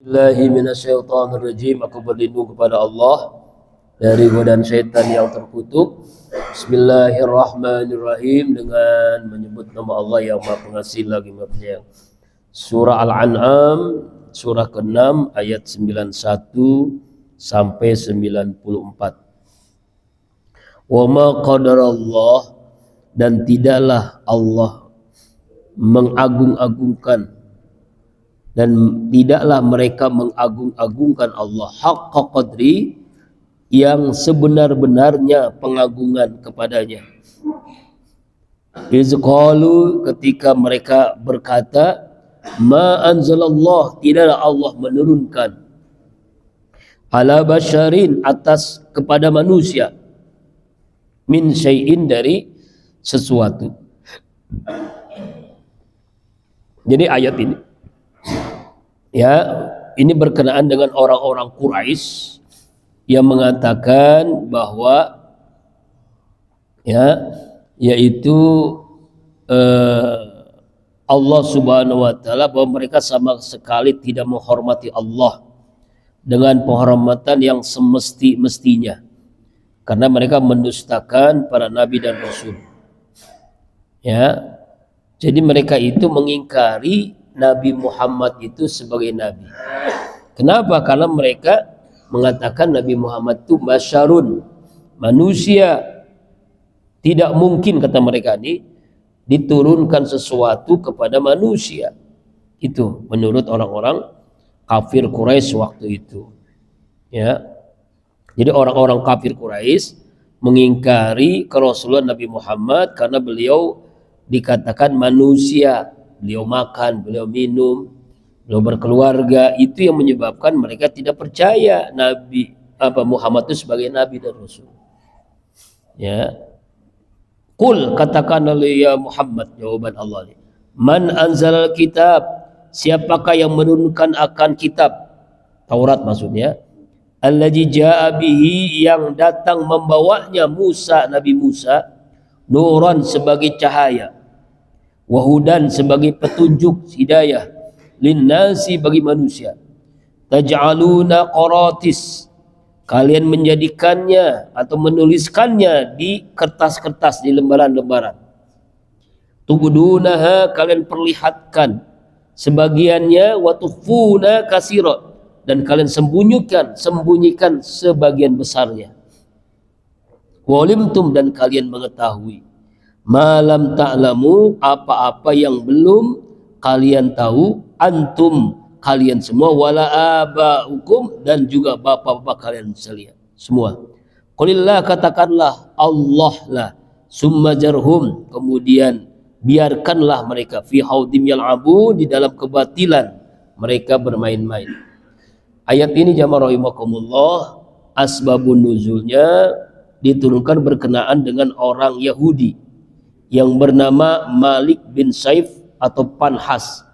Billahi minasyaitonirrajim. Aku berlindung kepada Allah dari godaan syaitan yang terkutuk. Bismillahirrahmanirrahim, dengan menyebut nama Allah yang Maha Pengasih lagi Maha Penyayang. Surah Al-An'am surah ke-6 ayat 91 sampai 94. Wa ma qadarallah, dan tidaklah Allah mengagung-agungkan, dan tidaklah mereka mengagung-agungkan Allah haqqa qadri, yang sebenar-benarnya pengagungan kepadanya. Izqalu, ketika mereka berkata, ma anzalallah, tidaklah Allah menurunkan, ala basyarin, atas kepada manusia, min syai'in, dari sesuatu. Jadi ayat ini, ya, ini berkenaan dengan orang-orang Quraisy yang mengatakan bahwa, ya, yaitu Allah Subhanahu wa taala, bahwa mereka sama sekali tidak menghormati Allah dengan penghormatan yang semesti-mestinya, karena mereka mendustakan para nabi dan rasul. Ya, jadi mereka itu mengingkari Nabi Muhammad itu sebagai nabi. Kenapa? Karena mereka mengatakan Nabi Muhammad itu basyarun, manusia. Tidak mungkin, kata mereka ini, diturunkan sesuatu kepada manusia. Itu menurut orang-orang kafir Quraisy waktu itu. Ya. Jadi orang-orang kafir Quraisy mengingkari kerasulan Nabi Muhammad karena beliau dikatakan manusia. Beliau makan, beliau minum, beliau berkeluarga. Itu yang menyebabkan mereka tidak percaya Nabi Muhammad itu sebagai nabi dan rasul. Ya. Qul, katakan oleh ya Muhammad, jawaban Allah ini, man anzalal kitab, siapakah yang menurunkan akan kitab Taurat maksudnya, allazi jaa bihi, yang datang membawanya Musa, Nabi Musa, nuran sebagai cahaya, wahudan sebagai petunjuk hidayah, linnasi bagi manusia, taj'aluna qaratis, kalian menjadikannya atau menuliskannya di kertas-kertas, di lembaran-lembaran, tubdunaha, kalian perlihatkan sebagiannya, wa tukhfuna katsira, dan kalian sembunyikan sebagian besarnya, walimtum, dan kalian mengetahui, malam ta'lamu, apa-apa yang belum kalian tahu, antum, kalian semua, wala aba'ukum, dan juga bapak-bapak kalian sekalian semua. Qulillah, katakanlah Allah lah, summa jarhum, kemudian biarkanlah mereka, fi haudim yal'abu, di dalam kebatilan mereka bermain-main. Ayat ini jamaah rahimakumullah, asbabun nuzulnya diturunkan berkenaan dengan orang Yahudi yang bernama Malik bin Saif atau Panhas,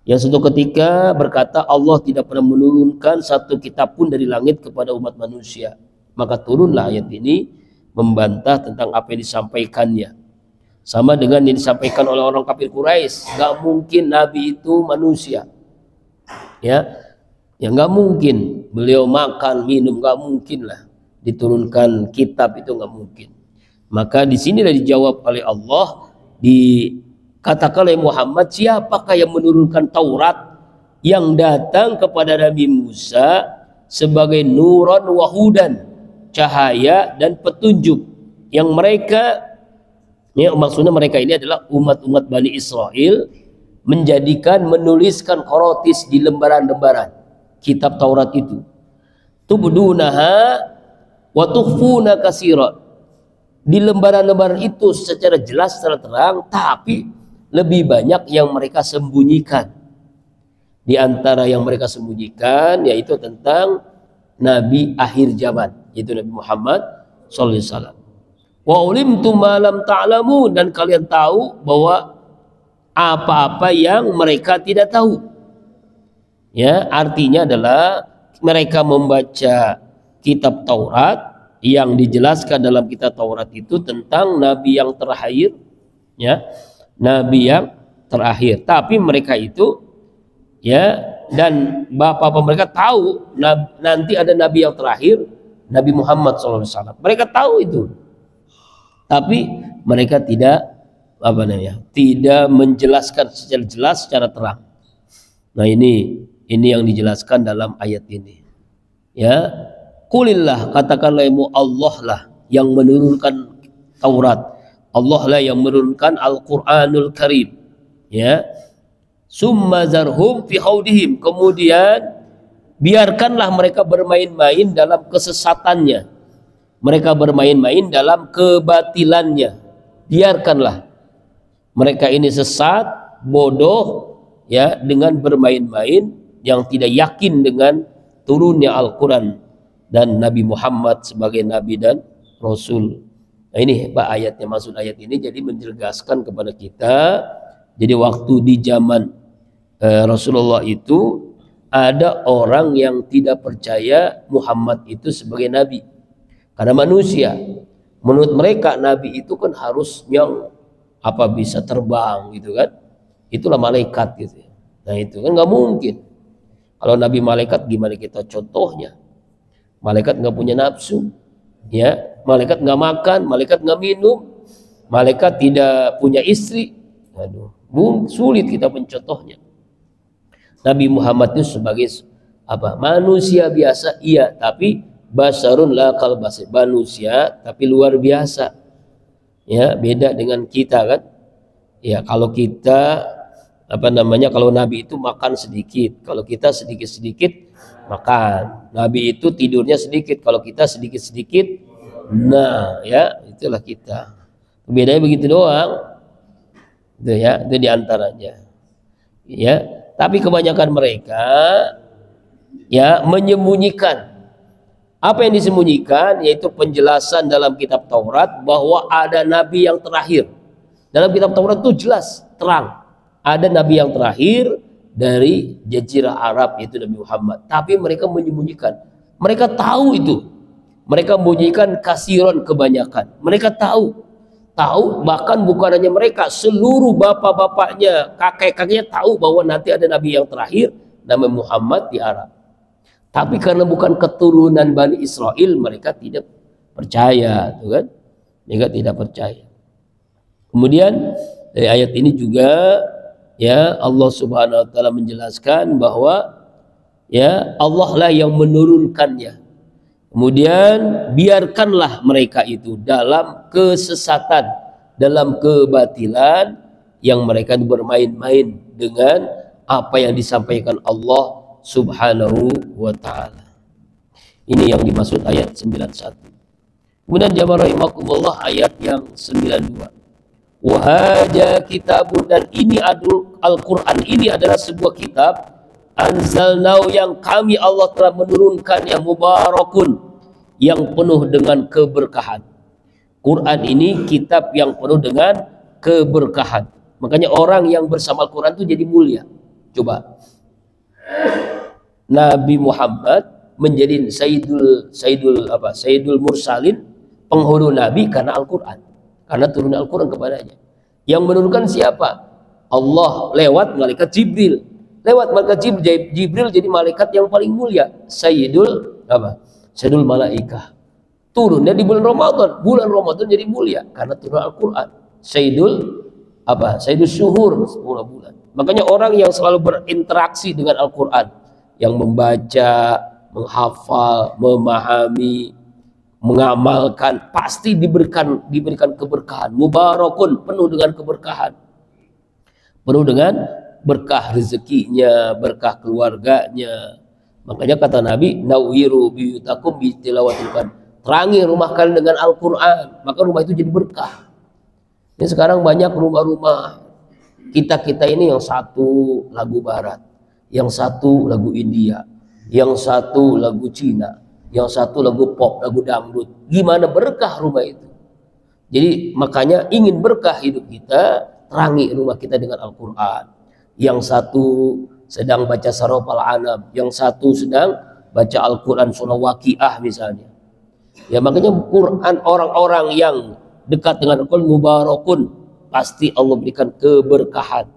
yang suatu ketika berkata Allah tidak pernah menurunkan satu kitab pun dari langit kepada umat manusia. Maka turunlah ayat ini membantah tentang apa yang disampaikannya. Sama dengan yang disampaikan oleh orang kafir Quraisy, nggak mungkin Nabi itu manusia. Ya nggak mungkin beliau makan minum, nggak mungkin lah diturunkan kitab, itu nggak mungkin. Maka di sinilah dijawab oleh Allah, dikatakan oleh Muhammad, siapakah yang menurunkan Taurat yang datang kepada Nabi Musa sebagai nuran wahudan, cahaya dan petunjuk, yang mereka, ya, maksudnya mereka ini adalah umat-umat Bani Israel, menuliskan qaratis di lembaran-lembaran kitab Taurat itu, tubdunaha wa tukhfuna katsira, di lembaran-lembaran itu secara jelas, secara terang, tapi lebih banyak yang mereka sembunyikan. Di antara yang mereka sembunyikan yaitu tentang Nabi akhir zaman, yaitu Nabi Muhammad sallallahu alaihi wasallam. Wa ulimtum ma lam ta'lamu, dan kalian tahu bahwa apa-apa yang mereka tidak tahu. Ya, artinya adalah mereka membaca kitab Taurat, yang dijelaskan dalam kitab Taurat itu tentang nabi yang terakhir, ya, nabi yang terakhir. Tapi mereka itu ya dan bapak mereka tahu nanti ada nabi yang terakhir, Nabi Muhammad SAW. Mereka tahu itu, tapi mereka tidak tidak menjelaskan secara jelas, secara terang. Nah ini yang dijelaskan dalam ayat ini. Ya, kulillah, katakanlah Allah lah yang menurunkan Taurat, Allah lah yang menurunkan Al-Quranul Karim. Ya, summa zarhum fi haudihim, kemudian biarkanlah mereka bermain-main dalam kesesatannya, mereka bermain-main dalam kebatilannya. Biarkanlah mereka ini sesat, bodoh, ya, dengan bermain-main yang tidak yakin dengan turunnya Al-Quran dan Nabi Muhammad sebagai Nabi dan Rasul. Nah ini Pak ayatnya, maksud ayat ini jadi menjelaskan kepada kita. Jadi waktu di zaman Rasulullah itu ada orang yang tidak percaya Muhammad itu sebagai Nabi. Karena manusia, menurut mereka Nabi itu kan harus yang bisa terbang gitu kan. Itulah malaikat gitu. Nah itu kan nggak mungkin. Kalau Nabi malaikat gimana kita contohnya? Malaikat nggak punya nafsu, ya. Malaikat nggak makan, malaikat nggak minum, malaikat tidak punya istri. Aduh, sulit kita mencontohnya. Nabi Muhammad itu sebagai manusia biasa, iya, tapi basarun la kal basar, manusia tapi luar biasa. Ya, beda dengan kita kan. Ya, kalau kita kalau Nabi itu makan sedikit, kalau kita sedikit-sedikit makan. Nabi itu tidurnya sedikit, kalau kita sedikit-sedikit. Nah, ya, itulah kita. Bedanya begitu doang. Itu ya, itu diantaranya. Ya, tapi kebanyakan mereka ya menyembunyikan. Apa yang disembunyikan? Yaitu penjelasan dalam kitab Taurat bahwa ada nabi yang terakhir. Dalam kitab Taurat itu jelas, terang. Ada nabi yang terakhir dari Jazirah Arab, yaitu Nabi Muhammad. Tapi mereka menyembunyikan. Mereka tahu itu. Mereka menyembunyikan kasiron, kebanyakan. Mereka tahu, bahkan bukan hanya mereka, seluruh bapak-bapaknya, kakek-kakeknya tahu bahwa nanti ada nabi yang terakhir, Nabi Muhammad di Arab. Tapi karena bukan keturunan Bani Israel, mereka tidak percaya, tuh kan? Mereka tidak percaya. Kemudian dari ayat ini juga ya Allah Subhanahu wa taala menjelaskan bahwa ya Allah lah yang menurunkannya. Kemudian biarkanlah mereka itu dalam kesesatan, dalam kebatilan, yang mereka bermain-main dengan apa yang disampaikan Allah Subhanahu wa taala. Ini yang dimaksud ayat 91. Kemudian jamaah rahimakumullah ayat yang 92. Wahaja kitabun, dan ini Al-Quran ini adalah sebuah kitab anzalnau yang kami Allah telah menurunkan, yang mubarakun, yang penuh dengan keberkahan. Quran ini kitab yang penuh dengan keberkahan. Makanya orang yang bersama Al-Quran itu jadi mulia. Coba Nabi Muhammad menjadi Sayyidul Mursalin, penghulu Nabi, karena Al-Quran, karena turun Al-Quran kepadanya. Yang menurunkan siapa? Allah lewat malaikat Jibril. Lewat malaikat Jibril jadi malaikat yang paling mulia, Sayyidul Malaikah. Turunnya di bulan Ramadan. Bulan Ramadan jadi mulia karena turun Al-Quran. Sayyidul Syuhur, 10 bulan. Makanya orang yang selalu berinteraksi dengan Al-Quran, yang membaca, menghafal, memahami, mengamalkan, pasti diberikan keberkahan. Mubarakun, penuh dengan keberkahan, penuh dengan berkah rezekinya, berkah keluarganya. Makanya kata Nabi, nawiru biyutakum bitilawatil Quran, terangi rumah kalian dengan Al-Quran, maka rumah itu jadi berkah. Ini sekarang banyak rumah-rumah kita ini, yang satu lagu barat, yang satu lagu India, yang satu lagu Cina, yang satu lagu pop, lagu dangdut. Gimana berkah rumah itu? Jadi makanya ingin berkah hidup kita, terangi rumah kita dengan Al-Quran. Yang satu sedang baca Saraf Al-Anam, yang satu sedang baca Al-Quran surah Waqiah misalnya. Ya makanya Quran, orang-orang yang dekat dengan Al-Quran mubarakun, pasti Allah berikan keberkahan,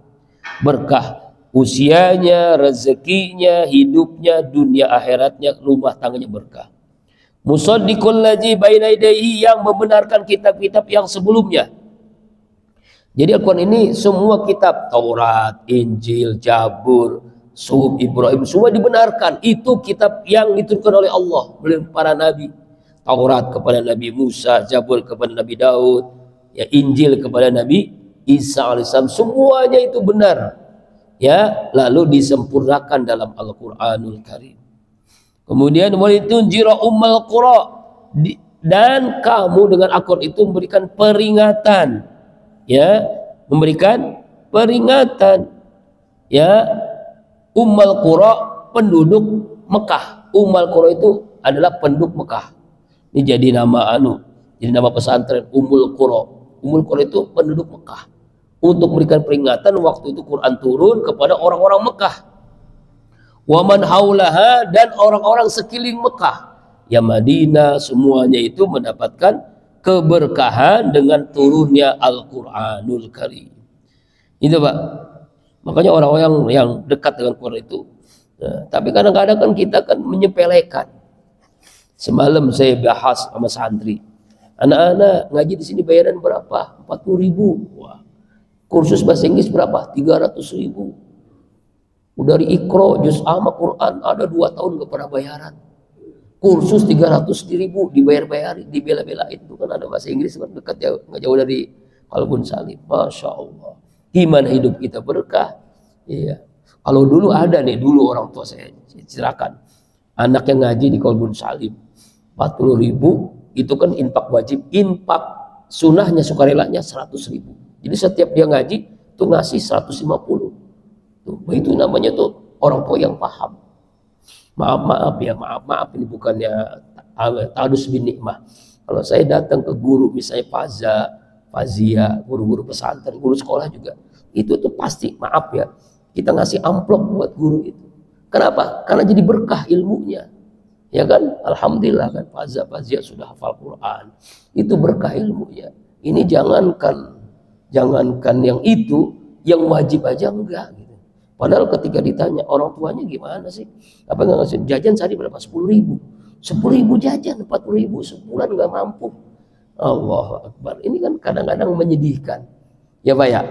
berkah usianya, rezekinya, hidupnya, dunia akhiratnya, rumah tangganya berkah. Musaddiqul ladzi baina yadayhi, yang membenarkan kitab-kitab yang sebelumnya. Jadi Al-Quran ini semua kitab, Taurat, Injil, Zabur, Suhuf Ibrahim, semua dibenarkan. Itu kitab yang diturunkan oleh Allah oleh para nabi. Taurat kepada Nabi Musa, Zabur kepada Nabi Daud, ya, Injil kepada Nabi Isa alaihissalam, semuanya itu benar. Ya, lalu disempurnakan dalam Al-Qur'anul Karim. Kemudian walitunjira ummal qura, dan kamu dengan Al-Qur'an itu memberikan peringatan, ya, memberikan peringatan, ya, ummal qura, penduduk Mekah. Ummal qura itu adalah penduduk Mekah. Ini jadi nama jadi nama pesantren Ummul Qura. Ummul Qura itu penduduk Mekah, untuk memberikan peringatan waktu itu Quran turun kepada orang-orang Mekah. Waman haulaha, dan orang-orang sekeliling Mekah, ya Madinah, semuanya itu mendapatkan keberkahan dengan turunnya Al-Qur'anul Karim. Itu Pak. Makanya orang-orang yang dekat dengan Quran itu, tapi kadang-kadang kan kita kan menyepelekan. Semalam saya bahas sama santri, anak-anak ngaji di sini bayaran berapa? 40.000. Wah. Kursus bahasa Inggris berapa? 300.000. Udah dari Iqra, juz amma, Quran, ada 2 tahun gak pernah bayaran. Kursus 300.000 dibayar-bayarin, dibela-belain. Itu kan ada bahasa Inggris kan dekat ya, nggak jauh dari Qalbun Salim. Masya Allah. Gimana hidup kita berkah? Iya. Kalau dulu ada nih, dulu orang tua saya ceritakan, anak yang ngaji di Qalbun Salim 40.000, itu kan infak wajib, infak sunnahnya sukarelanya 100.000. Jadi setiap dia ngaji tuh ngasih 150. Tuh, itu namanya tuh orang tua yang paham. Maaf ya, maaf ini bukannya tadus bin nikmah. Kalau saya datang ke guru misalnya Fazia, guru-guru pesantren, guru sekolah juga, itu tuh pasti maaf ya, kita ngasih amplop buat guru itu. Kenapa? Karena jadi berkah ilmunya. Ya kan? Alhamdulillah kan Fazia sudah hafal Quran. Itu berkah ilmunya. Ini jangankan yang itu, yang wajib aja enggak gitu. Padahal ketika ditanya orang tuanya gimana sih? Apa enggak ngasih jajan sehari berapa? 10.000. 10.000 jajan, 40.000 sebulan enggak mampu. Allahu Akbar. Ini kan kadang-kadang menyedihkan. Ya Pak ya?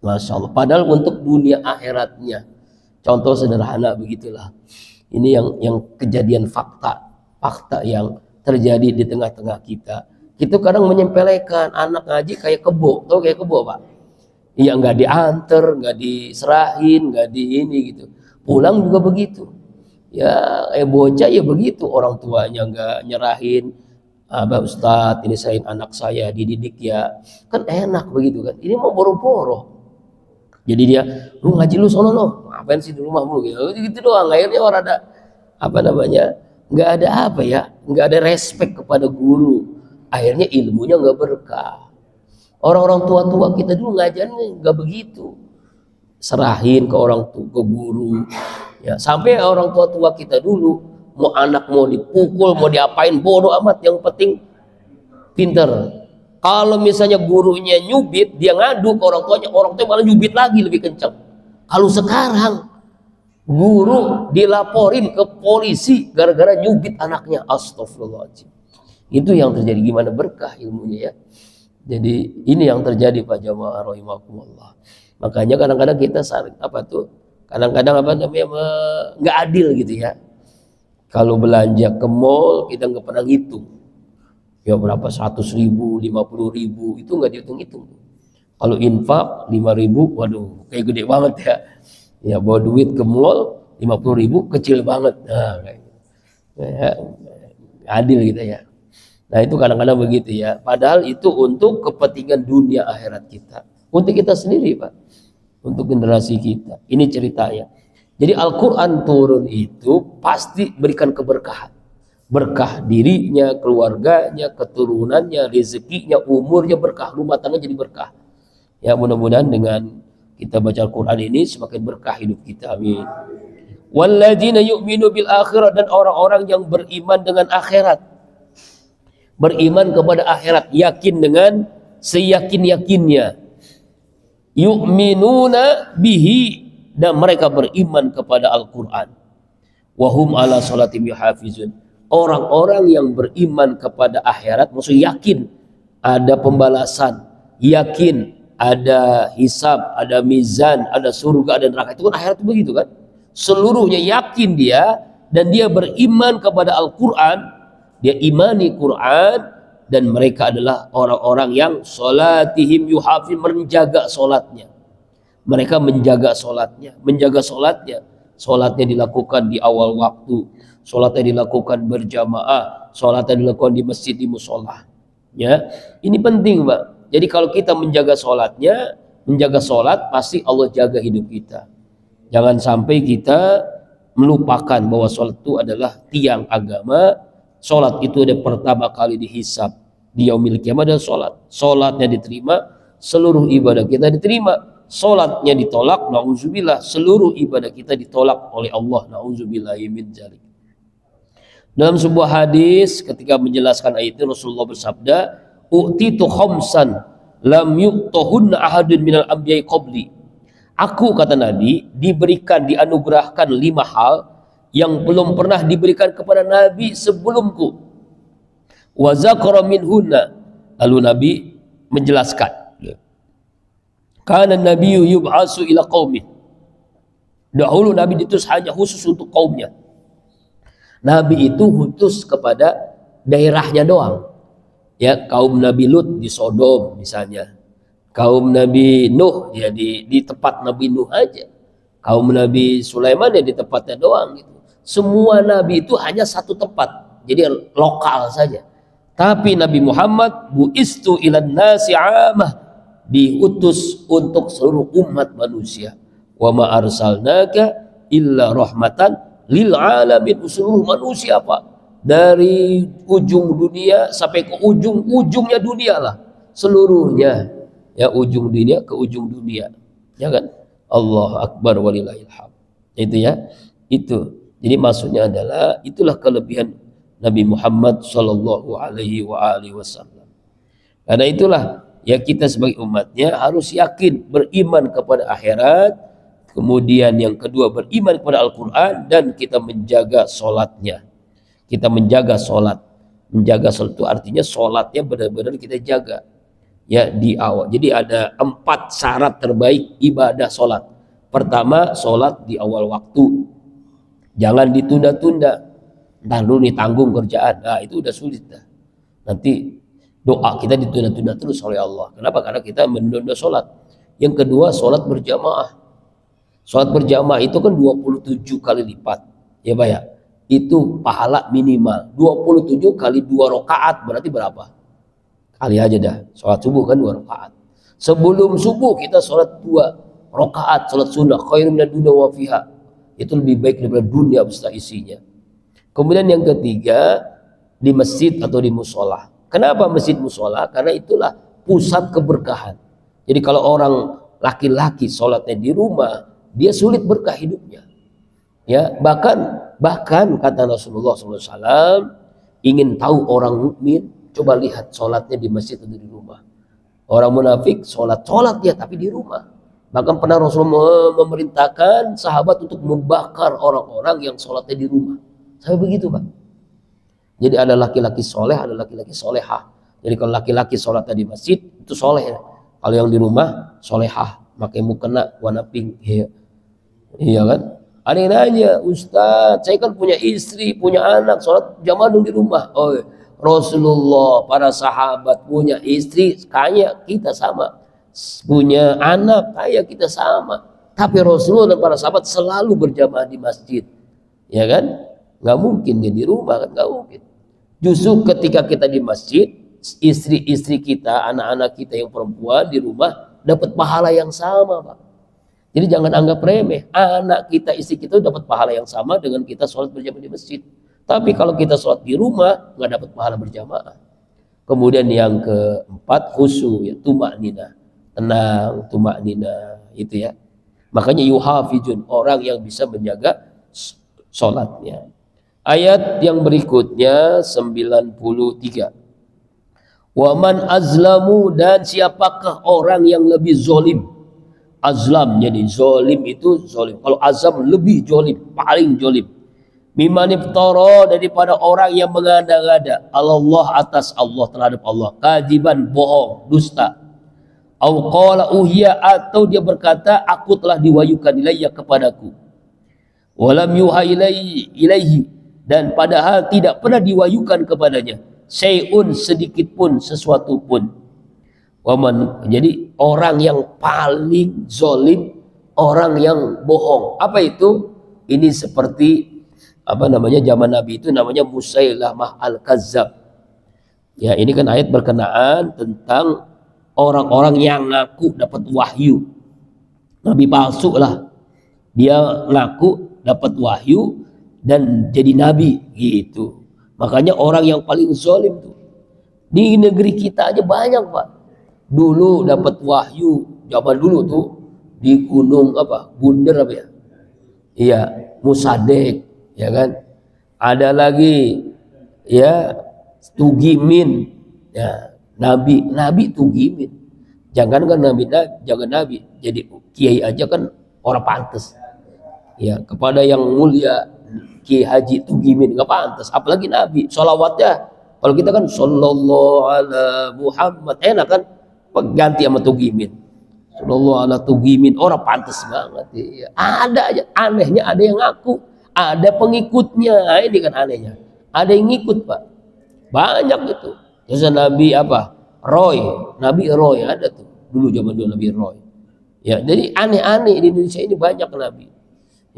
Masya Allah. Padahal untuk dunia akhiratnya. Contoh sederhana begitulah. Ini yang kejadian fakta yang terjadi di tengah-tengah kita. Kita kadang menyempelekan anak ngaji kayak kebo, tau kayak kebo Pak? Iya, nggak diantar, nggak diserahin, nggak di ini gitu. Pulang juga begitu. Ya, bocah ya begitu, orang tuanya nggak nyerahin. Abah Ustadz, ini saya anak saya dididik ya, kan enak begitu kan. Ini mau boro-boro. Jadi dia, lu ngaji lu sono lo, ngapain sih di rumah mulu gitu doang. Akhirnya orang ada nggak ada apa ya, nggak ada respect kepada guru. Akhirnya ilmunya nggak berkah. Orang-orang tua-tua kita dulu ngajarnya nggak begitu, serahin ke orang tua, ke guru. Ya, sampai orang tua-tua kita dulu, mau anak mau dipukul, mau diapain, bodoh amat, yang penting pinter. Kalau misalnya gurunya nyubit, dia ngadu ke orang tuanya, orang tua malah nyubit lagi lebih kencang. Kalau sekarang guru dilaporin ke polisi gara-gara nyubit anaknya, astagfirullahaladzim. Itu yang terjadi. Gimana berkah ilmunya ya. Jadi ini yang terjadi Pak Jamaah rahimakumullah. Makanya kadang-kadang kita kadang-kadang nggak adil gitu ya. Kalau belanja ke mall kita nggak pernah ngitung. Ya berapa, 100.000, 50.000, itu nggak dihitung-hitung. Kalau infak 5.000, waduh kayak gede banget ya. Ya bawa duit ke mall 50.000 kecil banget. Nah, kayak gitu. Ya, adil gitu ya. Nah itu kadang-kadang begitu ya. Padahal itu untuk kepentingan dunia akhirat kita, untuk kita sendiri Pak, untuk generasi kita. Ini ceritanya. Jadi Al-Quran turun itu pasti berikan keberkahan. Berkah dirinya, keluarganya, keturunannya, rezekinya, umurnya berkah, rumah tangga jadi berkah. Ya mudah-mudahan dengan kita baca Al-Quran ini semakin berkah hidup kita. Amin. Walladzina yu'minu bil akhirat, dan orang-orang yang beriman dengan akhirat. Beriman kepada akhirat, yakin dengan seyakin-yakinnya. Yu'minuna bihi, dan mereka beriman kepada Al-Quran. Wahum ala sholatim yuhafizun. Orang-orang yang beriman kepada akhirat, maksudnya yakin ada pembalasan, yakin ada hisab, ada mizan, ada surga, ada neraka. Itu kan akhirat itu begitu kan? Seluruhnya yakin dia, dan dia beriman kepada Al-Quran, dia imani Quran, dan mereka adalah orang-orang yang sholatihim yuhafiz, menjaga sholatnya. Mereka menjaga sholatnya, sholatnya dilakukan di awal waktu, sholatnya dilakukan berjamaah, sholatnya dilakukan di masjid, di musola. Ya, ini penting, Pak. Jadi kalau kita menjaga sholatnya, menjaga sholat, pasti Allah jaga hidup kita. Jangan sampai kita melupakan bahwa sholat itu adalah tiang agama. Sholat itu ada pertama kali dihisab di yaumil qiyamah adalah sholat. Sholatnya diterima, seluruh ibadah kita diterima. Sholatnya ditolak, na'udzubillah, seluruh ibadah kita ditolak oleh Allah, na'udzubillahi min dzalik. Dalam sebuah hadis ketika menjelaskan ayat ini, Rasulullah bersabda, "U'titu khamsan lam yu'tahunna ahadun minal anbiya'i qabli." Aku, kata Nabi, diberikan, dianugerahkan 5 hal yang belum pernah diberikan kepada Nabi sebelumku. Wa dzakara minhunna. Lalu Nabi menjelaskan, kana nabiyyu yub'atsu ila qaumi. Dahulu Nabi diutus hanya khusus untuk kaumnya. Nabi itu khusus kepada daerahnya doang. Ya, kaum Nabi Lut di Sodom misalnya. Kaum Nabi Nuh ya di tempat Nabi Nuh aja. Kaum Nabi Sulaiman ya di tempatnya doang gitu. Semua Nabi itu hanya satu tempat. Jadi lokal saja. Tapi Nabi Muhammad bu'istu ilan nasi 'amah, diutus untuk seluruh umat manusia. Wa ma arsalnaka illa rahmatan lil alamin, seluruh manusia, Pak, dari ujung dunia sampai ke ujungnya dunia lah, seluruhnya, ya, ujung dunia ke ujung dunia, ya kan? Allah akbar walillahil hamd. Itu ya, itu. Jadi maksudnya adalah itulah kelebihan Nabi Muhammad sallallahu alaihi wasallam. Karena itulah ya, kita sebagai umatnya harus yakin, beriman kepada akhirat, kemudian yang kedua beriman kepada Al-Quran, dan kita menjaga sholatnya. Kita menjaga sholat. Menjaga sholat itu artinya sholatnya benar-benar kita jaga. Ya, di awal. Jadi ada 4 syarat terbaik ibadah sholat. Pertama, sholat di awal waktu. Jangan ditunda-tunda. Ntar dulu nih, tanggung kerjaan. Nah, itu udah sulit dah. Nanti doa kita ditunda-tunda terus oleh Allah. Kenapa? Karena kita menunda sholat. Yang kedua, sholat berjamaah. Sholat berjamaah itu kan 27 kali lipat. Ya Pak ya? Itu pahala minimal. 27 kali 2 rakaat berarti berapa? Kali aja dah. Sholat subuh kan 2 rakaat. Sebelum subuh kita sholat 2 rakaat. Sholat sunnah. Khairun minad dunya wa fiha. Itu lebih baik daripada dunia beserta isinya. Kemudian yang ketiga, di masjid atau di musola. Kenapa masjid musola? Karena itulah pusat keberkahan. Jadi kalau orang laki-laki sholatnya di rumah, dia sulit berkah hidupnya. Ya, bahkan kata Rasulullah SAW, ingin tahu orang mukmin, coba lihat sholatnya di masjid atau di rumah. Orang munafik sholat dia tapi di rumah. Bahkan pernah Rasulullah memerintahkan sahabat untuk membakar orang-orang yang sholatnya di rumah. Sampai begitu, Pak. Jadi ada laki-laki soleh, ada laki-laki solehah. Jadi kalau laki-laki sholatnya di masjid, itu soleh. Kalau yang di rumah, solehah. Pakai mukena warna pink. Iya kan? Ada yang nanya, Ustaz, saya kan punya istri, punya anak, sholat jamaah di rumah. Oh, Rasulullah, para sahabat punya istri, kaya kita sama. Punya anak, kaya kita sama. Tapi Rasulullah dan para sahabat selalu berjamaah di masjid. Ya kan? Nggak mungkin dia di rumah, kan nggak mungkin. Justru ketika kita di masjid, istri-istri kita, anak-anak kita yang perempuan di rumah dapat pahala yang sama, Pak. Jadi jangan anggap remeh. Anak kita, istri kita dapat pahala yang sama dengan kita sholat berjamaah di masjid. Tapi kalau kita sholat di rumah, nggak dapat pahala berjamaah. Kemudian yang keempat, khusyuk, ya, tumaknina, tenang, tumaknina, itu ya. Makanya yuhafizun, orang yang bisa menjaga sholatnya. Ayat yang berikutnya 93. Waman azlamu, dan siapakah orang yang lebih zolim azlam. Jadi zolim itu zolim. Kalau azam lebih zolim, paling zolim. Mimman iftara, daripada orang yang mengada-ngada Allah atas Allah, terhadap Allah, kadziban, bohong, dusta. Au qala uhiya, atau dia berkata aku telah diwahyukan ilayya, kepadaku. Walam yuha ilaihi, dan padahal tidak pernah diwahyukan kepadanya syai'un, sedikit pun, sesuatu pun. Waman, jadi orang yang paling zolim, orang yang bohong. Apa itu? Ini seperti apa namanya, zaman Nabi itu namanya Musailamah al-Kazzab. Ya, ini kan ayat berkenaan tentang orang-orang yang ngaku dapat wahyu. Nabi palsu lah. Dia ngaku dapat wahyu dan jadi nabi gitu. Makanya orang yang paling zolim tuh di negeri kita aja banyak, Pak. Dulu dapat wahyu zaman dulu tuh di gunung apa? Bunder apa ya? Iya, Musadek. Ya kan, ada lagi ya Tugimin, ya nabi Tugimin. Jangan kan jangan nabi, jadi kiai aja kan orang pantas. Ya, kepada yang mulia Kiai Haji Tugimin nggak pantas, apalagi nabi. Sholawatnya kalau kita kan sallallahu ala Muhammad, enak kan, ganti sama Tugimin. Sallallahu ala Tugimin, orang pantas banget. Ya. Ada aja anehnya, ada yang ngaku, ada pengikutnya. Ini kan anehnya, ada yang ngikut, Pak, banyak itu. Terus Nabi apa, Nabi Roy ada tuh dulu, zaman dulu Nabi Roy. Ya, jadi aneh-aneh di Indonesia ini banyak Nabi.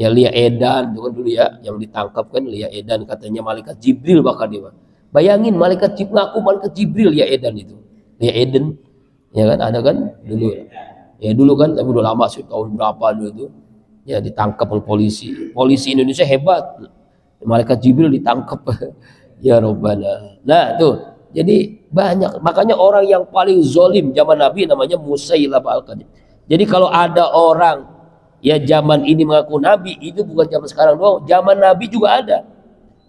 Ya, Lia Edan itu kan dulu ya, yang ditangkap kan Lia Edan, katanya malaikat Jibril bakal dia. Bayangin malaikat Jibril, ngaku malaikat Jibril Lia Edan itu. Lia Eden, ya kan, ada kan dulu. Ya dulu kan, tapi udah lama sih, tahun berapa dulu itu. Ya ditangkap oleh polisi. Polisi Indonesia hebat. Malaikat Jibril ditangkap. Ya Rabbana. Nah tuh, jadi banyak. Makanya orang yang paling zolim zaman Nabi namanya Musailamah al-Kadzdzab. Jadi kalau ada orang ya zaman ini mengaku Nabi, itu bukan zaman sekarang doang, zaman Nabi juga ada.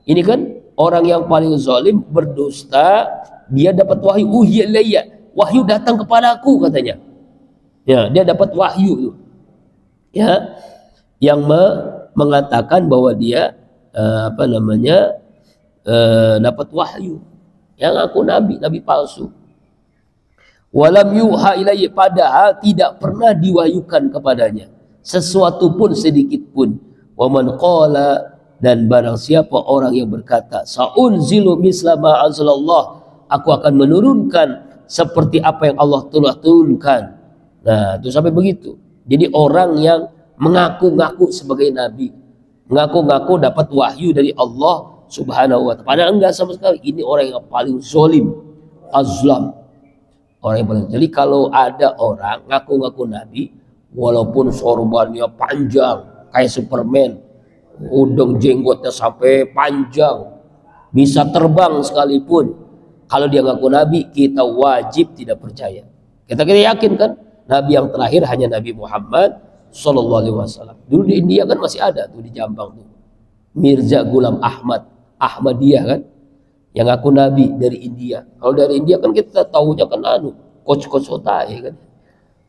Ini kan orang yang paling zolim, berdusta. Dia dapat wahyu, uhiya ilayya, wahyu datang kepadaku katanya. Ya, dia dapat wahyu, ya, yang mengatakan bahwa dia dapat wahyu, yang aku nabi palsu. Walam yuha ilaihi, padahal tidak pernah diwahyukan kepadanya sesuatu pun, sedikit pun. Waman qala, dan barang siapa orang yang berkata saunzilu misla ma anzalallah, aku akan menurunkan seperti apa yang Allah telah turunkan. Nah, itu sampai begitu. Jadi orang yang mengaku-ngaku sebagai nabi, mengaku-ngaku dapat wahyu dari Allah Subhanahu wa ta'ala, padahal enggak sama sekali. Ini orang yang paling zolim, azlam, orang yang paling. Jadi kalau ada orang ngaku-ngaku nabi, walaupun sorbannya panjang kayak Superman, udang jenggotnya sampai panjang, bisa terbang sekalipun, kalau dia ngaku nabi, kita wajib tidak percaya. Kita yakin kan nabi yang terakhir hanya Nabi Muhammad Sallallahu Alaihi Wasallam. Dulu di India kan masih ada tuh, di Jampang tuh, Mirza Ghulam Ahmadiyah kan, yang ngaku nabi dari India. Kalau dari India kan kita tahunya kan coach otai kan,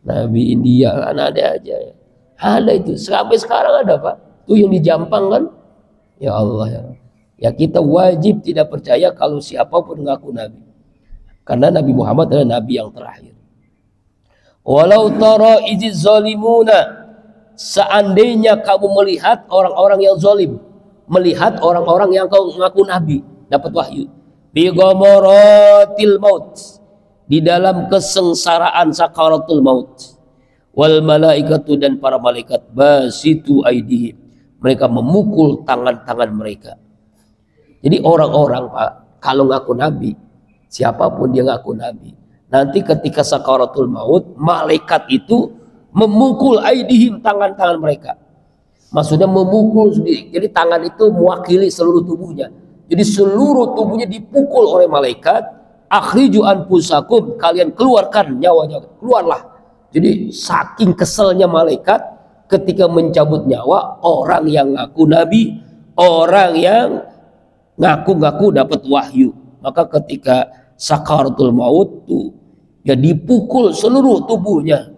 nabi India kan ada aja ya. Ada itu sampai sekarang ada, Pak, tuh yang di Jampang kan. Ya Allah ya, ya kita wajib tidak percaya kalau siapapun ngaku nabi, karena Nabi Muhammad adalah nabi yang terakhir. Walau tara iziz zalimuna, seandainya kamu melihat orang-orang yang zalim, melihat orang-orang yang ngaku nabi dapat wahyu, bi ghamaratil maut, di dalam kesengsaraan sakaratul maut, wal malaikatu, dan para malaikat basitu aidihim, mereka memukul tangan-tangan mereka. Jadi orang-orang, Pak, kalau ngaku nabi, siapapun dia ngaku nabi, nanti ketika sakaratul maut, malaikat itu memukul aidihim, tangan-tangan mereka. Maksudnya memukul sendiri. Jadi tangan itu mewakili seluruh tubuhnya. Jadi seluruh tubuhnya dipukul oleh malaikat. Akhriju anfusakum, kalian keluarkan nyawanya, keluarlah. Jadi saking keselnya malaikat ketika mencabut nyawa orang yang ngaku nabi, orang yang ngaku-ngaku dapat wahyu. Maka ketika sakaratul maut tuh, ya dipukul seluruh tubuhnya,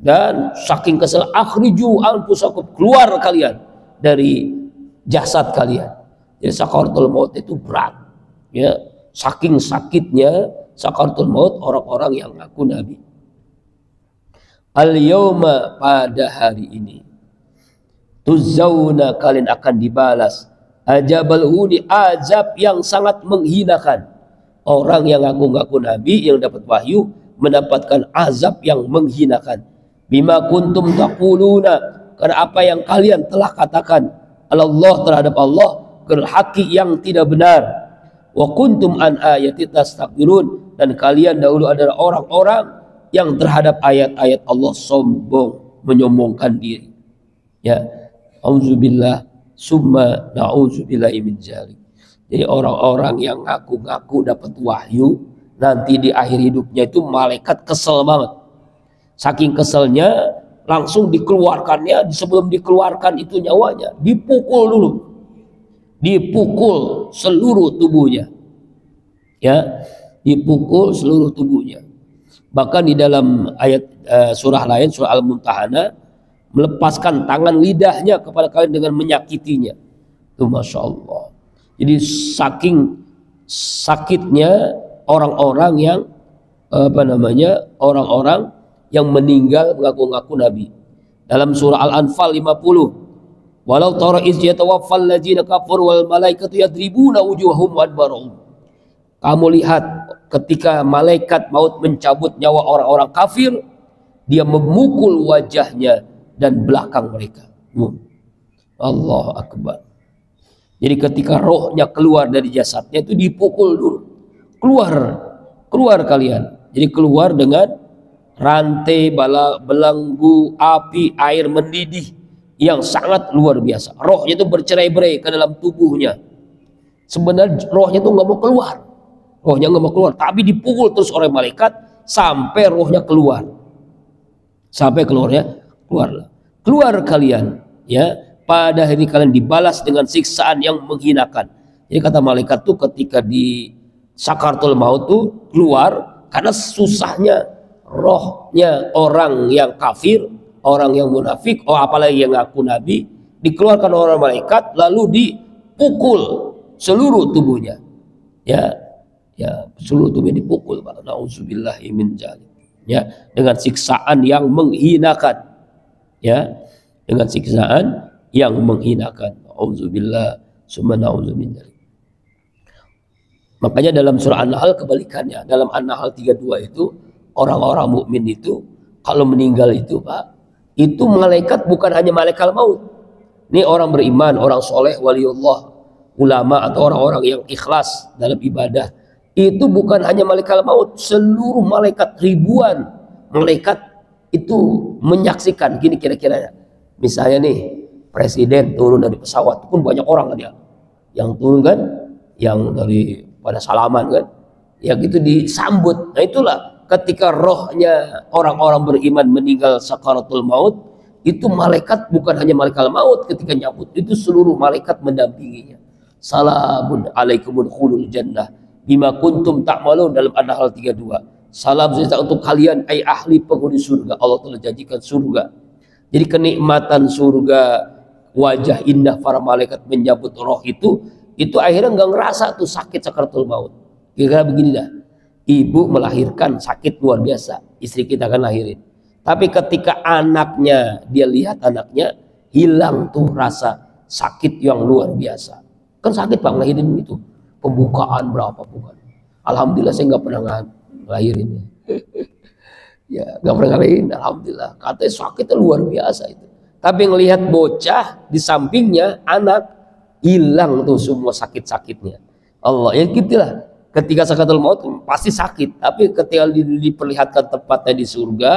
Dan saking kesel, akhriju anfusakum, keluar kalian dari jasad kalian. Jadi sakaratul maut itu berat, ya. Saking sakitnya sakaratul maut orang-orang yang ngaku nabi. Al yauma, pada hari ini, tuzzauna, kalian akan dibalas, ajabal huni, azab yang sangat menghinakan. Orang yang ngaku-ngaku nabi yang dapat wahyu mendapatkan azab yang menghinakan. Bima kuntum taquluna, karena apa yang kalian telah katakan, Allah, terhadap Allah, haqi, yang tidak benar. Wa kuntum an ayati tastakbirun, dan kalian dahulu adalah orang-orang yang terhadap ayat-ayat Allah sombong, menyombongkan diri. Ya, auzubillah summa na'udzubillahi min dzalik. Jadi orang-orang yang ngaku-ngaku dapat wahyu, nanti di akhir hidupnya itu malaikat kesel banget. Saking keselnya langsung dikeluarkannya, sebelum dikeluarkan itu nyawanya dipukul dulu, dipukul seluruh tubuhnya, ya, dipukul seluruh tubuhnya. Bahkan di dalam ayat surah lain, surah Al-Mumtahanah, melepaskan tangan lidahnya kepada kalian dengan menyakitinya. Itu masya Allah. Jadi saking sakitnya orang-orang yang orang-orang yang meninggal mengaku-ngaku nabi. Dalam surah Al-Anfal 50, walau tara iz yatawaffal ladzina kafaru wal malaikatu yadribuna wujuhahum wa adbarahum. Kamu lihat ketika malaikat maut mencabut nyawa orang-orang kafir, dia memukul wajahnya dan belakang mereka. Allahu akbar. Jadi ketika rohnya keluar dari jasadnya itu dipukul dulu. Keluar kalian. Jadi keluar dengan rantai, belenggu, api, air mendidih yang sangat luar biasa. Rohnya itu bercerai-berai ke dalam tubuhnya. Sebenarnya rohnya itu nggak mau keluar. Rohnya nggak mau keluar, tapi dipukul terus oleh malaikat sampai rohnya keluar. Sampai keluar kalian, ya. Pada hari kalian dibalas dengan siksaan yang menghinakan. Jadi kata malaikat tuh ketika di sakaratul maut tuh keluar karena susahnya rohnya orang yang kafir, orang yang munafik, apalagi yang ngaku nabi, dikeluarkan oleh malaikat lalu dipukul seluruh tubuhnya. Ya, seluruh tubuhnya dipukul. Nauzubillahi min dzalik. Ya, dengan siksaan yang menghinakan. Ya, dengan siksaan yang menghinakan. Auzubillah summa na'udzubillah. Makanya dalam surah An-Nahl kebalikannya. Dalam An-Nahl 32 itu orang-orang mukmin itu kalau meninggal itu, Pak, itu malaikat bukan hanya malaikat maut. Ini orang beriman, orang soleh, waliullah, ulama atau orang-orang yang ikhlas dalam ibadah. Itu bukan hanya malaikat maut, seluruh malaikat, ribuan malaikat itu menyaksikan. Gini kira-kira, misalnya nih presiden turun dari pesawat, pun banyak orang kan ya yang turun kan, yang dari pada salaman kan, ya gitu disambut. Nah itulah ketika rohnya orang-orang beriman meninggal sakaratul maut, itu malaikat bukan hanya malaikat maut ketika nyambut, itu seluruh malaikat mendampinginya. Salamun alaikumul khulul jannah bima kuntum ta'malun, dalam An-Nahl 32. Salam sejahtera untuk kalian, ai ahli penghuni surga. Allah telah janjikan surga. Jadi kenikmatan surga, wajah indah para malaikat menyambut roh itu akhirnya nggak ngerasa tuh sakit sakaratul maut. Kira-kira begini dah. Ibu melahirkan sakit luar biasa, istri kita akan lahirin. Tapi ketika anaknya, dia lihat anaknya, hilang tuh rasa sakit yang luar biasa. Kan sakit Pak ngelahirin itu, pembukaan berapa bukan. Alhamdulillah saya nggak pernah ngelahirin. Ya nggak pernah ngelahirin, alhamdulillah. Katanya sakitnya luar biasa itu. Tapi ngelihat bocah di sampingnya anak, hilang tuh semua sakit-sakitnya. Allah, ya gitulah. Ketika sakaratul maut pasti sakit, tapi ketika diperlihatkan tempatnya di surga,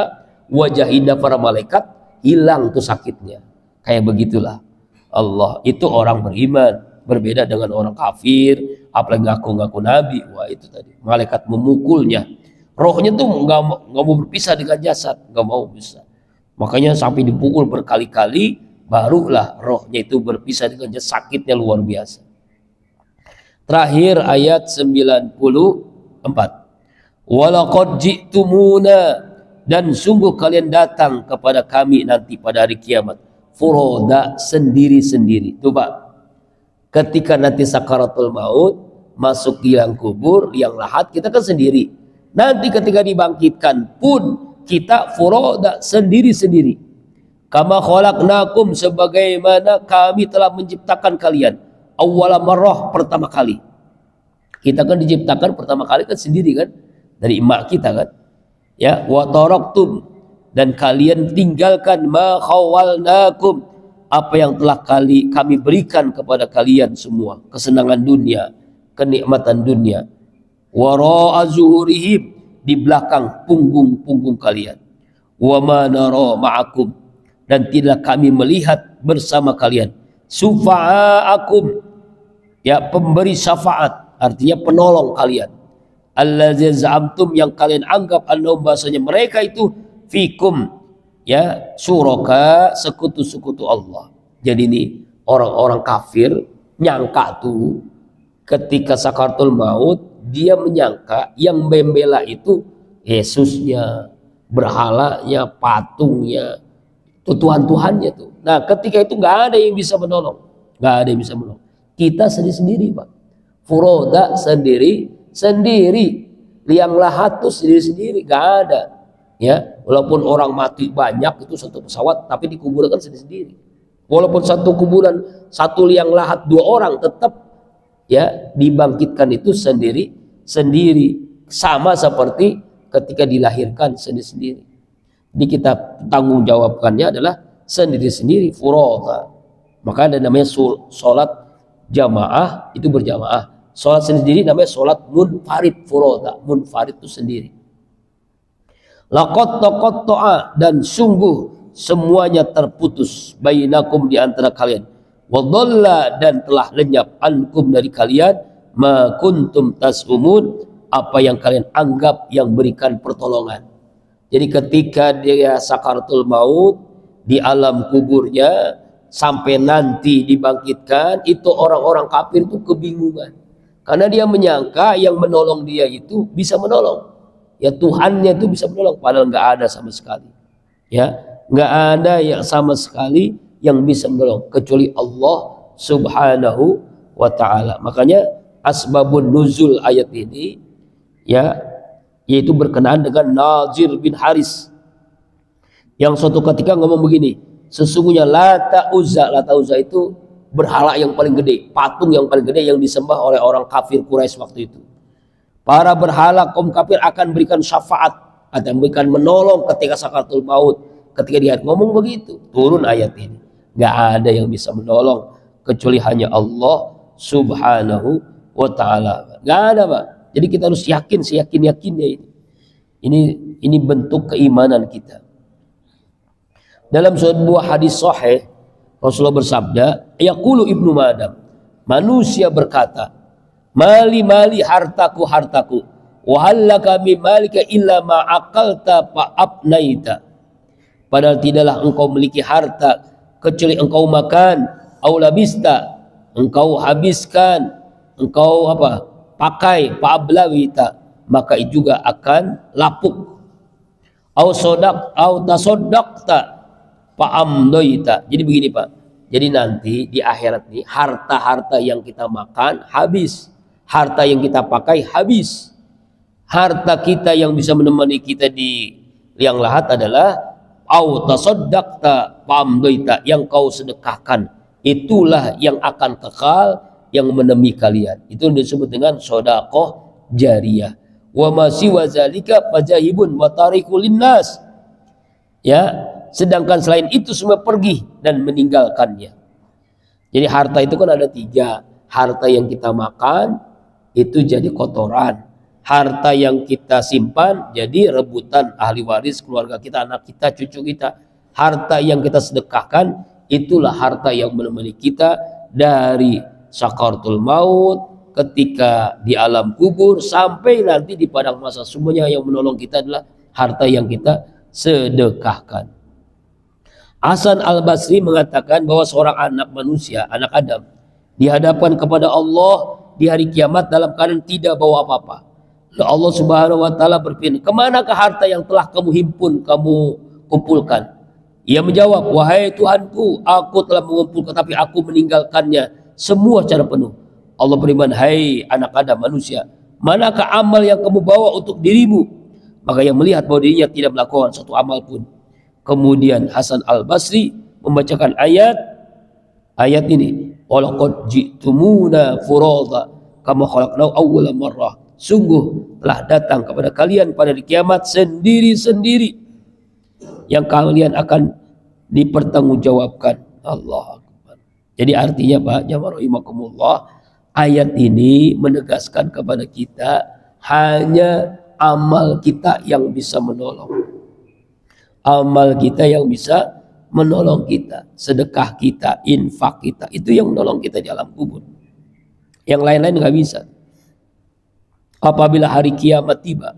wajah indah para malaikat, hilang tuh sakitnya. Kayak begitulah. Allah, itu orang beriman, berbeda dengan orang kafir, apalagi ngaku-ngaku nabi. Wah itu tadi, malaikat memukulnya. Rohnya tuh nggak mau berpisah dengan jasad, nggak mau bisa. Makanya sampai dipukul berkali-kali, barulah rohnya itu berpisah dengan jasad, sakitnya luar biasa. Terakhir ayat 94. Walaqad ji'tumuna dan sungguh kalian datang kepada kami nanti pada hari kiamat furoda, sendiri-sendiri. Tuh Pak, ketika nanti sakaratul maut, masuk liang kubur, liang lahat, kita kan sendiri. Nanti ketika dibangkitkan pun kita furoda, sendiri-sendiri. Kama khalaqnakum, sebagaimana kami telah menciptakan kalian awwala marrah, pertama kali. Kita kan diciptakan pertama kali kan sendiri kan, dari emak kita kan. Ya, wa taraktum, dan kalian tinggalkan ma khawalnakum, apa yang telah kami berikan kepada kalian semua, kesenangan dunia, kenikmatan dunia. Wara'a zuhurihim, di belakang punggung-punggung kalian. Wa ma nara ma'akum, dan tidak kami melihat bersama kalian sufa'akum, ya pemberi syafaat, artinya penolong kalian. Allazi za'amtum, yang kalian anggap annahum, bahasanya mereka itu fikum, ya suraka, sekutu-sekutu Allah. Jadi ini orang-orang kafir nyangka tuh ketika sakaratul maut, dia menyangka yang membela itu Yesusnya, berhalanya, patungnya, itu Tuhan-Tuhannya tuh. Nah ketika itu nggak ada yang bisa menolong, nggak ada yang bisa menolong. Kita sendiri-sendiri Pak, furoda, sendiri-sendiri, liang lahat tuh sendiri-sendiri, nggak ada. Ya, walaupun orang mati banyak itu satu pesawat, tapi dikuburkan sendiri-sendiri. Walaupun satu kuburan, satu liang lahat 2 orang, tetap ya dibangkitkan itu sendiri-sendiri, sama seperti ketika dilahirkan sendiri-sendiri. Jadi kita tanggung jawabkannya adalah sendiri-sendiri, furoda. Maka ada namanya sholat jamaah, itu berjamaah. Sholat sendiri namanya sholat munfarid, furoda. Munfarid itu sendiri. Laqad taqatta'a, dan sungguh semuanya terputus, bainakum, di antara kalian. Wadalla, dan telah lenyap, ankum, dari kalian, ma kuntum tas'umun, apa yang kalian anggap yang berikan pertolongan. Jadi ketika dia sakaratul maut di alam kuburnya sampai nanti dibangkitkan, itu orang-orang kafir itu kebingungan. Karena dia menyangka yang menolong dia itu bisa menolong. Ya Tuhannya itu bisa menolong, padahal nggak ada sama sekali. Ya, nggak ada yang sama sekali yang bisa menolong kecuali Allah Subhanahu wa ta'ala. Makanya asbabun nuzul ayat ini ya, yaitu berkenaan dengan Nazir bin Haris yang suatu ketika ngomong begini, sesungguhnya Lata Uzza itu berhala yang paling gede, patung yang paling gede yang disembah oleh orang kafir Quraisy waktu itu. Para berhala kaum kafir akan berikan syafaat, akan berikan menolong ketika sakaratul maut. Ketika dia ngomong begitu, turun ayat ini. Gak ada yang bisa menolong kecuali hanya Allah Subhanahu wa ta'ala. Gak ada Pak. Jadi kita harus yakin, seyakin-yakinnya ini. Ini bentuk keimanan kita. Dalam sebuah hadis sahih, Rasulullah bersabda, yaqulu Ibnu Madam, manusia berkata, mali hartaku, wa hallaka min malika illa ma aqalta fa abnaita. Padahal tidaklah engkau memiliki harta kecuali engkau makan, au labista, engkau habiskan, engkau pakai, fa ablawita, maka itu juga akan lapuk. Au tasaddaqta fa amdoita. Jadi begini Pak, jadi nanti di akhirat nih, harta-harta yang kita makan habis, harta yang kita pakai habis. Harta kita yang bisa menemani kita di liang lahat adalah au tasaddaqta fa amdoita, yang kau sedekahkan itulah yang akan kekal, yang menemani kalian. Itu disebut dengan sedekah jariyah. Wa ma siwa zalika fajahibun wa tarikul linnas. Ya, sedangkan selain itu semua pergi dan meninggalkannya. Jadi harta itu kan ada 3. Harta yang kita makan itu jadi kotoran. Harta yang kita simpan jadi rebutan ahli waris, keluarga kita, anak kita, cucu kita. Harta yang kita sedekahkan itulah harta yang menemani kita dari sakaratul maut, ketika di alam kubur, sampai nanti di padang mahsyar. Semuanya yang menolong kita adalah harta yang kita sedekahkan. Hasan al-Basri mengatakan bahwa seorang anak manusia, anak Adam, dihadapkan kepada Allah di hari kiamat dalam keadaan tidak bawa apa-apa. Allah Subhanahu wa taala berfirman, "Kemanakah harta yang telah kamu himpun, kamu kumpulkan?" Ia menjawab, "Wahai Tuhanku, aku telah mengumpulkan tapi aku meninggalkannya semua secara penuh." Allah beriman, "Hai anak Adam, manusia, manakah amal yang kamu bawa untuk dirimu?" Maka ia melihat bahwa dirinya tidak melakukan satu amal pun. Kemudian Hasan Al-Basri membacakan ayat ini, "Walaqad ji'tumuna furada kama khalaqnakum awwala marrah." Sungguh telah datang kepada kalian pada hari kiamat sendiri-sendiri yang kalian akan dipertanggungjawabkan. Allah Akbar. Jadi artinya Pak jamaah rahimakumullah, ayat ini menegaskan kepada kita hanya amal kita yang bisa menolong. Amal kita yang bisa menolong kita, sedekah kita, infak kita, itu yang menolong kita di alam kubur. Yang lain-lain nggak bisa. Apabila hari kiamat tiba,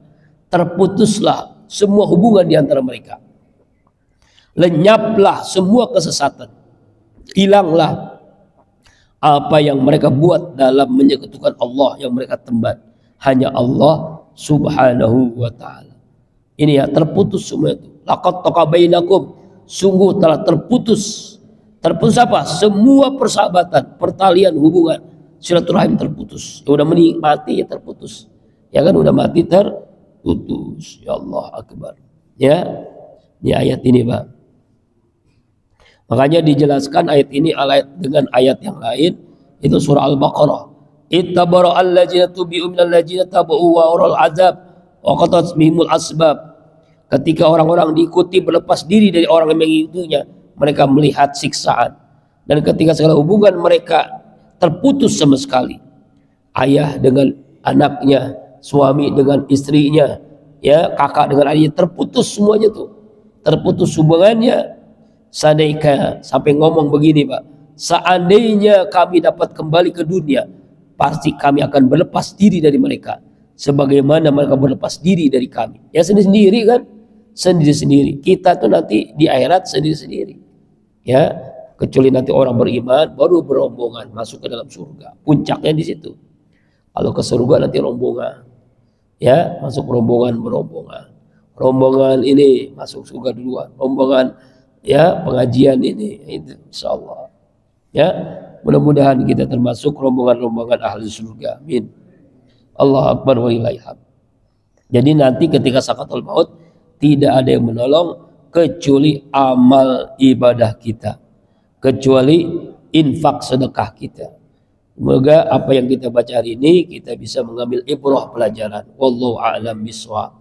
terputuslah semua hubungan di antara mereka. Lenyaplah semua kesesatan. Hilanglah apa yang mereka buat dalam menyekutukan Allah yang mereka tembat. Hanya Allah Subhanahu wa ta'ala. Ini ya, terputus semua itu. Laqad taqabainakum, sungguh telah terputus. Terputus apa? Semua persahabatan, pertalian hubungan, silaturahim terputus. Ya udah mati ya terputus. Ya kan udah mati terputus. Ya Allah Akbar. Ya. Ini ayat ini, Pak. Makanya dijelaskan ayat ini dengan ayat yang lain, itu surah Al-Baqarah. Ittabara'al ladzina tubi'u minal ladzina tabu'u wa ural adzab wa qatat bihimul asbab. Ketika orang-orang diikuti berlepas diri dari orang yang mengikutinya, mereka melihat siksaan. Dan ketika segala hubungan mereka terputus sama sekali. Ayah dengan anaknya, suami dengan istrinya, ya, kakak dengan adiknya, terputus semuanya tuh. Terputus hubungannya. Seandainya sampai ngomong begini, Pak, seandainya kami dapat kembali ke dunia, pasti kami akan berlepas diri dari mereka sebagaimana mereka berlepas diri dari kami. Ya sendiri-sendiri kan, sendiri-sendiri. Kita tuh nanti di akhirat sendiri-sendiri. Ya, kecuali nanti orang beriman baru berombongan masuk ke dalam surga. Puncaknya di situ. Kalau ke surga nanti rombongan. Ya, masuk rombongan. Rombongan ini masuk surga duluan. Rombongan ya pengajian ini, itu insyaallah. Ya, mudah-mudahan kita termasuk rombongan-rombongan ahli surga. Amin. Allah Akbar wa ilaihi hamd. Jadi nanti ketika sakaratul maut tidak ada yang menolong kecuali amal ibadah kita, kecuali infak sedekah kita. Semoga apa yang kita baca hari ini kita bisa mengambil ibrah pelajaran. Wallahu a'lam bishawab.